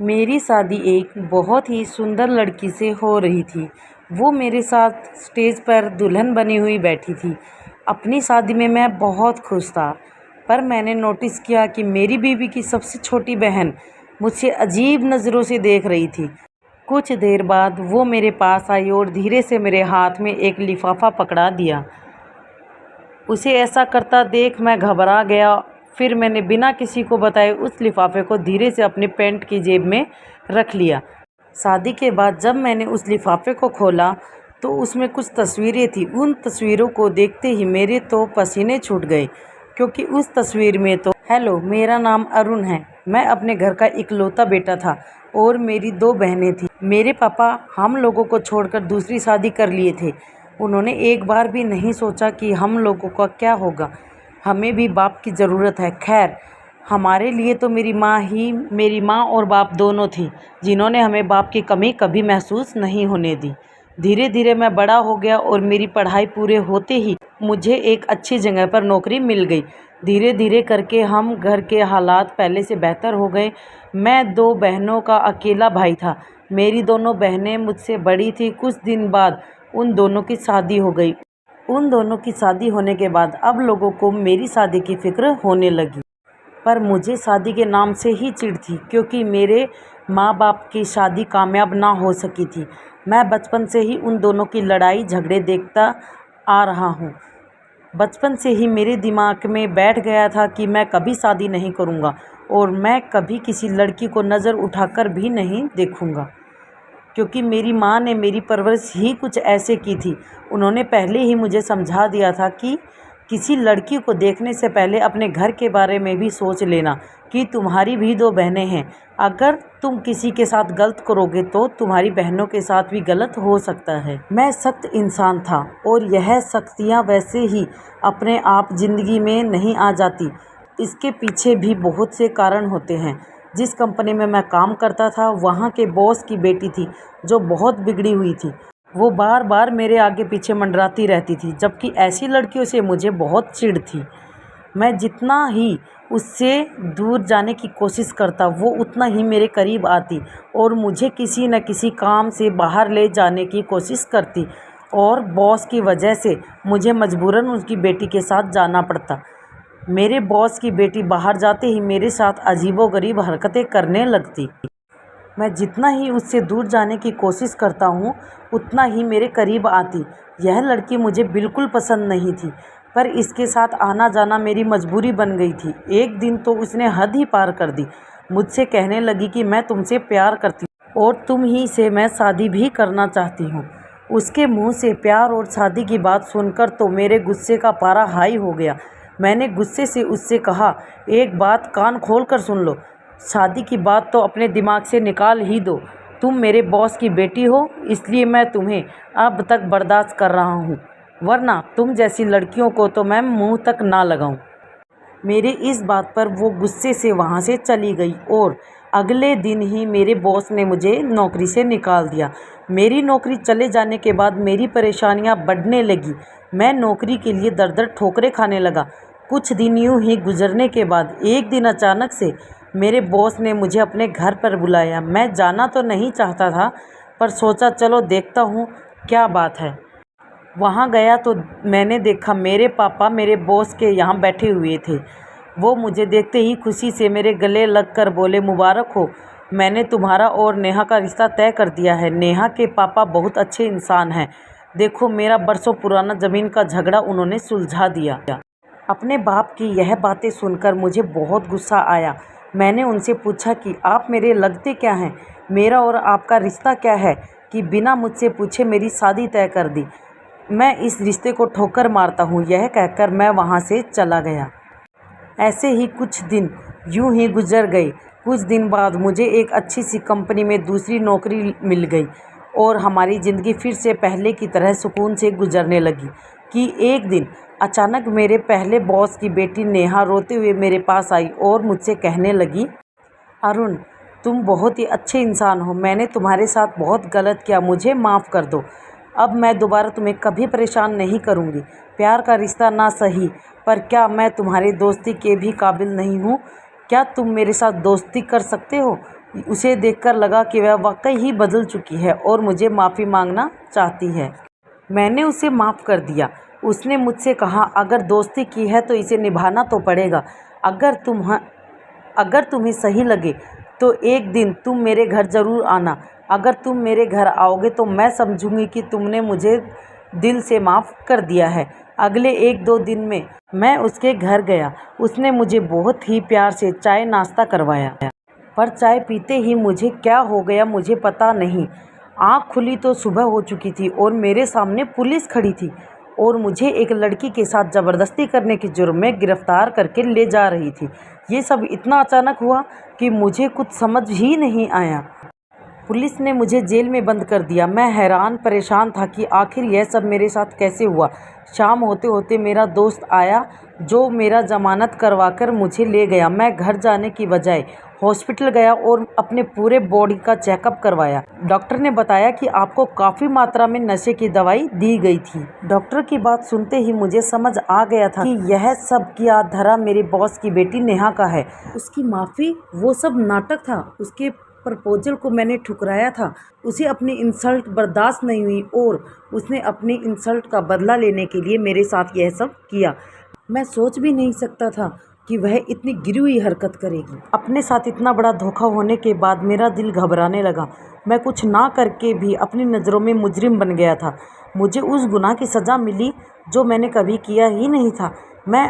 मेरी शादी एक बहुत ही सुंदर लड़की से हो रही थी। वो मेरे साथ स्टेज पर दुल्हन बनी हुई बैठी थी। अपनी शादी में मैं बहुत खुश था, पर मैंने नोटिस किया कि मेरी बीवी की सबसे छोटी बहन मुझसे अजीब नज़रों से देख रही थी। कुछ देर बाद वो मेरे पास आई और धीरे से मेरे हाथ में एक लिफाफा पकड़ा दिया। उसे ऐसा करता देख मैं घबरा गया। फिर मैंने बिना किसी को बताए उस लिफाफे को धीरे से अपने पैंट की जेब में रख लिया। शादी के बाद जब मैंने उस लिफाफे को खोला तो उसमें कुछ तस्वीरें थी। उन तस्वीरों को देखते ही मेरे तो पसीने छूट गए, क्योंकि उस तस्वीर में तो हेलो, मेरा नाम अरुण है। मैं अपने घर का इकलौता बेटा था और मेरी दो बहनें थीं। मेरे पापा हम लोगों को छोड़कर दूसरी शादी कर लिए थे। उन्होंने एक बार भी नहीं सोचा कि हम लोगों का क्या होगा। हमें भी बाप की ज़रूरत है। खैर, हमारे लिए तो मेरी माँ और बाप दोनों थी, जिन्होंने हमें बाप की कमी कभी महसूस नहीं होने दी। धीरे धीरे मैं बड़ा हो गया और मेरी पढ़ाई पूरे होते ही मुझे एक अच्छी जगह पर नौकरी मिल गई। धीरे धीरे करके हम घर के हालात पहले से बेहतर हो गए। मैं दो बहनों का अकेला भाई था। मेरी दोनों बहनें मुझसे बड़ी थी। कुछ दिन बाद उन दोनों की शादी हो गई। उन दोनों की शादी होने के बाद अब लोगों को मेरी शादी की फ़िक्र होने लगी। पर मुझे शादी के नाम से ही चिढ़ थी, क्योंकि मेरे माँ बाप की शादी कामयाब ना हो सकी थी। मैं बचपन से ही उन दोनों की लड़ाई झगड़े देखता आ रहा हूँ। बचपन से ही मेरे दिमाग में बैठ गया था कि मैं कभी शादी नहीं करूँगा और मैं कभी किसी लड़की को नज़र उठाकर भी नहीं देखूँगा, क्योंकि मेरी माँ ने मेरी परवरिश ही कुछ ऐसे की थी। उन्होंने पहले ही मुझे समझा दिया था कि किसी लड़की को देखने से पहले अपने घर के बारे में भी सोच लेना कि तुम्हारी भी दो बहनें हैं। अगर तुम किसी के साथ गलत करोगे तो तुम्हारी बहनों के साथ भी गलत हो सकता है। मैं सख्त इंसान था और यह सख्तियाँ वैसे ही अपने आप ज़िंदगी में नहीं आ जाती। इसके पीछे भी बहुत से कारण होते हैं। जिस कंपनी में मैं काम करता था, वहाँ के बॉस की बेटी थी जो बहुत बिगड़ी हुई थी। वो बार बार मेरे आगे पीछे मंडराती रहती थी, जबकि ऐसी लड़कियों से मुझे बहुत चिढ़ थी। मैं जितना ही उससे दूर जाने की कोशिश करता, वो उतना ही मेरे करीब आती और मुझे किसी न किसी काम से बाहर ले जाने की कोशिश करती, और बॉस की वजह से मुझे मजबूरन उसकी बेटी के साथ जाना पड़ता। मेरे बॉस की बेटी बाहर जाते ही मेरे साथ अजीबोगरीब हरकतें करने लगती। मैं जितना ही उससे दूर जाने की कोशिश करता हूँ, उतना ही मेरे करीब आती। यह लड़की मुझे बिल्कुल पसंद नहीं थी, पर इसके साथ आना जाना मेरी मजबूरी बन गई थी। एक दिन तो उसने हद ही पार कर दी। मुझसे कहने लगी कि मैं तुमसे प्यार करती हूँ और तुम ही से मैं शादी भी करना चाहती हूँ। उसके मुंह से प्यार और शादी की बात सुनकर तो मेरे गुस्से का पारा हाई हो गया। मैंने गुस्से से उससे कहा, एक बात कान खोल कर सुन लो, शादी की बात तो अपने दिमाग से निकाल ही दो। तुम मेरे बॉस की बेटी हो, इसलिए मैं तुम्हें अब तक बर्दाश्त कर रहा हूँ, वरना तुम जैसी लड़कियों को तो मैं मुंह तक ना लगाऊँ। मेरे इस बात पर वो गुस्से से वहाँ से चली गई और अगले दिन ही मेरे बॉस ने मुझे नौकरी से निकाल दिया। मेरी नौकरी चले जाने के बाद मेरी परेशानियाँ बढ़ने लगी। मैं नौकरी के लिए दर-दर ठोकरें खाने लगा। कुछ दिन यूं ही गुजरने के बाद एक दिन अचानक से मेरे बॉस ने मुझे अपने घर पर बुलाया। मैं जाना तो नहीं चाहता था, पर सोचा चलो देखता हूँ क्या बात है। वहाँ गया तो मैंने देखा मेरे पापा मेरे बॉस के यहाँ बैठे हुए थे। वो मुझे देखते ही खुशी से मेरे गले लगकर बोले, मुबारक हो, मैंने तुम्हारा और नेहा का रिश्ता तय कर दिया है। नेहा के पापा बहुत अच्छे इंसान हैं। देखो, मेरा बरसों पुराना ज़मीन का झगड़ा उन्होंने सुलझा दिया। अपने बाप की यह बातें सुनकर मुझे बहुत गुस्सा आया। मैंने उनसे पूछा कि आप मेरे लगते क्या हैं? मेरा और आपका रिश्ता क्या है कि बिना मुझसे पूछे मेरी शादी तय कर दी? मैं इस रिश्ते को ठोकर मारता हूँ। यह कहकर मैं वहाँ से चला गया। ऐसे ही कुछ दिन यूं ही गुजर गए। कुछ दिन बाद मुझे एक अच्छी सी कंपनी में दूसरी नौकरी मिल गई और हमारी ज़िंदगी फिर से पहले की तरह सुकून से गुजरने लगी कि एक दिन अचानक मेरे पहले बॉस की बेटी नेहा रोते हुए मेरे पास आई और मुझसे कहने लगी, अरुण, तुम बहुत ही अच्छे इंसान हो। मैंने तुम्हारे साथ बहुत गलत किया, मुझे माफ़ कर दो। अब मैं दोबारा तुम्हें कभी परेशान नहीं करूँगी। प्यार का रिश्ता ना सही, पर क्या मैं तुम्हारी दोस्ती के भी काबिल नहीं हूँ? क्या तुम मेरे साथ दोस्ती कर सकते हो? उसे देखकर लगा कि वह वाकई ही बदल चुकी है और मुझे माफ़ी मांगना चाहती है। मैंने उसे माफ़ कर दिया। उसने मुझसे कहा, अगर दोस्ती की है तो इसे निभाना तो पड़ेगा। अगर तुम्हें सही लगे तो एक दिन तुम मेरे घर ज़रूर आना। अगर तुम मेरे घर आओगे तो मैं समझूंगी कि तुमने मुझे दिल से माफ़ कर दिया है। अगले 1-2 दिन में मैं उसके घर गया। उसने मुझे बहुत ही प्यार से चाय नाश्ता करवाया, पर चाय पीते ही मुझे क्या हो गया मुझे पता नहीं। आँख खुली तो सुबह हो चुकी थी और मेरे सामने पुलिस खड़ी थी और मुझे एक लड़की के साथ ज़बरदस्ती करने के जुर्म में गिरफ़्तार करके ले जा रही थी। ये सब इतना अचानक हुआ कि मुझे कुछ समझ ही नहीं आया। पुलिस ने मुझे जेल में बंद कर दिया। मैं हैरान परेशान था कि आखिर यह सब मेरे साथ कैसे हुआ। शाम होते होते मेरा दोस्त आया जो मेरा ज़मानत करवाकर मुझे ले गया। मैं घर जाने की बजाय हॉस्पिटल गया और अपने पूरे बॉडी का चेकअप करवाया। डॉक्टर ने बताया कि आपको काफ़ी मात्रा में नशे की दवाई दी गई थी। डॉक्टर की बात सुनते ही मुझे समझ आ गया था कि यह सब किया धरा मेरे बॉस की बेटी नेहा का है। उसकी माफ़ी वो सब नाटक था। उसके प्रपोजल को मैंने ठुकराया था। उसे अपनी इंसल्ट बर्दाश्त नहीं हुई और उसने अपनी इंसल्ट का बदला लेने के लिए मेरे साथ यह सब किया। मैं सोच भी नहीं सकता था कि वह इतनी गिरी हुई हरकत करेगी। अपने साथ इतना बड़ा धोखा होने के बाद मेरा दिल घबराने लगा। मैं कुछ ना करके भी अपनी नज़रों में मुजरिम बन गया था। मुझे उस गुनाह की सज़ा मिली जो मैंने कभी किया ही नहीं था। मैं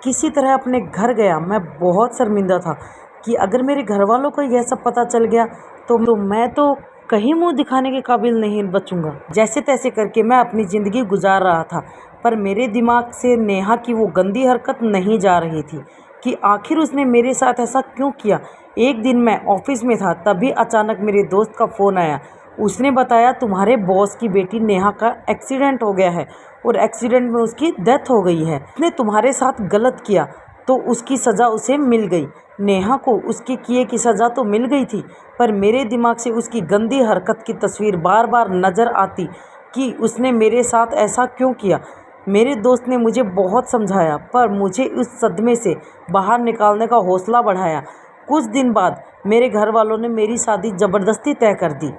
किसी तरह अपने घर गया। मैं बहुत शर्मिंदा था कि अगर मेरे घर वालों को यह सब पता चल गया तो मैं तो कहीं मुंह दिखाने के काबिल नहीं बचूंगा। जैसे तैसे करके मैं अपनी ज़िंदगी गुजार रहा था, पर मेरे दिमाग से नेहा की वो गंदी हरकत नहीं जा रही थी कि आखिर उसने मेरे साथ ऐसा क्यों किया। एक दिन मैं ऑफिस में था, तभी अचानक मेरे दोस्त का फ़ोन आया। उसने बताया, तुम्हारे बॉस की बेटी नेहा का एक्सीडेंट हो गया है और एक्सीडेंट में उसकी डेथ हो गई है। उसने तुम्हारे साथ गलत किया तो उसकी सज़ा उसे मिल गई। नेहा को उसके किए की सज़ा तो मिल गई थी, पर मेरे दिमाग से उसकी गंदी हरकत की तस्वीर बार बार नज़र आती कि उसने मेरे साथ ऐसा क्यों किया। मेरे दोस्त ने मुझे बहुत समझाया, पर मुझे उस सदमे से बाहर निकालने का हौसला बढ़ाया। कुछ दिन बाद मेरे घर वालों ने मेरी शादी ज़बरदस्ती तय कर दी।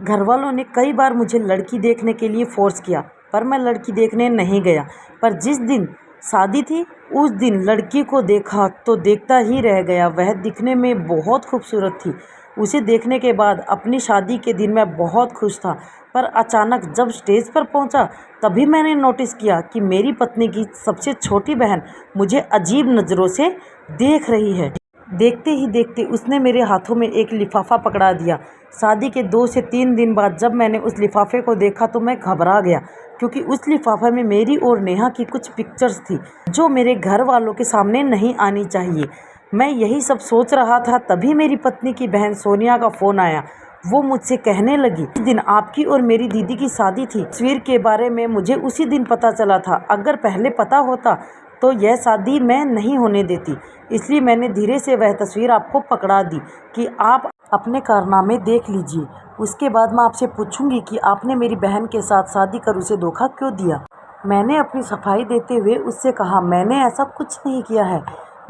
घर वालों ने कई बार मुझे लड़की देखने के लिए फ़ोर्स किया, पर मैं लड़की देखने नहीं गया। पर जिस दिन शादी थी उस दिन लड़की को देखा तो देखता ही रह गया। वह दिखने में बहुत खूबसूरत थी। उसे देखने के बाद अपनी शादी के दिन मैं बहुत खुश था, पर अचानक जब स्टेज पर पहुंचा तभी मैंने नोटिस किया कि मेरी पत्नी की सबसे छोटी बहन मुझे अजीब नज़रों से देख रही है। देखते ही देखते उसने मेरे हाथों में एक लिफाफा पकड़ा दिया। शादी के 2 से 3 दिन बाद जब मैंने उस लिफाफे को देखा तो मैं घबरा गया, क्योंकि उस लिफाफे में मेरी और नेहा की कुछ पिक्चर्स थी जो मेरे घर वालों के सामने नहीं आनी चाहिए। मैं यही सब सोच रहा था, तभी मेरी पत्नी की बहन सोनिया का फ़ोन आया। वो मुझसे कहने लगी, इस दिन आपकी और मेरी दीदी की शादी थी। तस्वीर के बारे में मुझे उसी दिन पता चला था। अगर पहले पता होता तो यह शादी मैं नहीं होने देती, इसलिए मैंने धीरे से वह तस्वीर आपको पकड़ा दी कि आप अपने कारनामे देख लीजिए। उसके बाद मैं आपसे पूछूंगी कि आपने मेरी बहन के साथ शादी कर उसे धोखा क्यों दिया। मैंने अपनी सफाई देते हुए उससे कहा, मैंने ऐसा कुछ नहीं किया है,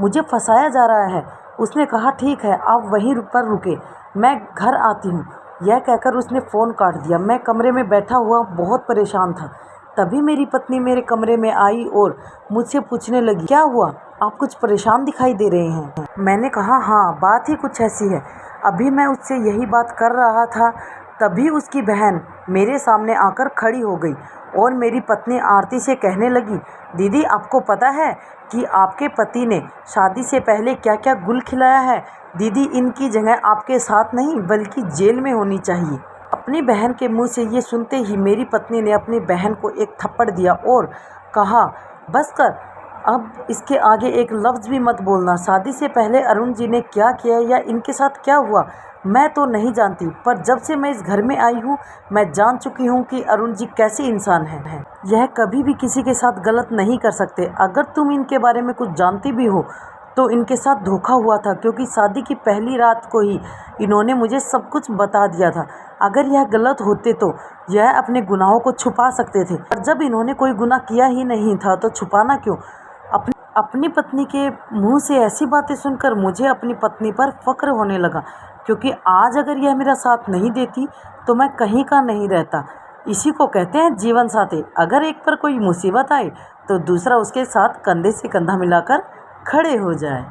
मुझे फंसाया जा रहा है। उसने कहा, ठीक है, आप वहीं पर रुके, मैं घर आती हूँ। यह कहकर उसने फ़ोन काट दिया। मैं कमरे में बैठा हुआ बहुत परेशान था। तभी मेरी पत्नी मेरे कमरे में आई और मुझसे पूछने लगी, क्या हुआ, आप कुछ परेशान दिखाई दे रहे हैं। मैंने कहा, हाँ, बात ही कुछ ऐसी है। अभी मैं उससे यही बात कर रहा था, तभी उसकी बहन मेरे सामने आकर खड़ी हो गई और मेरी पत्नी आरती से कहने लगी, दीदी आपको पता है कि आपके पति ने शादी से पहले क्या क्या गुल खिलाया है। दीदी, इनकी जगह आपके साथ नहीं बल्कि जेल में होनी चाहिए। अपनी बहन के मुंह से ये सुनते ही मेरी पत्नी ने अपनी बहन को एक थप्पड़ दिया और कहा, बस कर, अब इसके आगे एक लफ्ज़ भी मत बोलना। शादी से पहले अरुण जी ने क्या किया या इनके साथ क्या हुआ मैं तो नहीं जानती, पर जब से मैं इस घर में आई हूँ मैं जान चुकी हूँ कि अरुण जी कैसे इंसान हैं। यह कभी भी किसी के साथ गलत नहीं कर सकते। अगर तुम इनके बारे में कुछ जानती भी हो तो इनके साथ धोखा हुआ था, क्योंकि शादी की पहली रात को ही इन्होंने मुझे सब कुछ बता दिया था। अगर यह गलत होते तो यह अपने गुनाहों को छुपा सकते थे, पर जब इन्होंने कोई गुनाह किया ही नहीं था तो छुपाना क्यों। अपनी पत्नी के मुंह से ऐसी बातें सुनकर मुझे अपनी पत्नी पर फक्र होने लगा। क्योंकि आज अगर यह मेरा साथ नहीं देती तो मैं कहीं का नहीं रहता। इसी को कहते हैं जीवन साथी। अगर एक पर कोई मुसीबत आए तो दूसरा उसके साथ कंधे से कंधा मिलाकर खड़े हो जाए।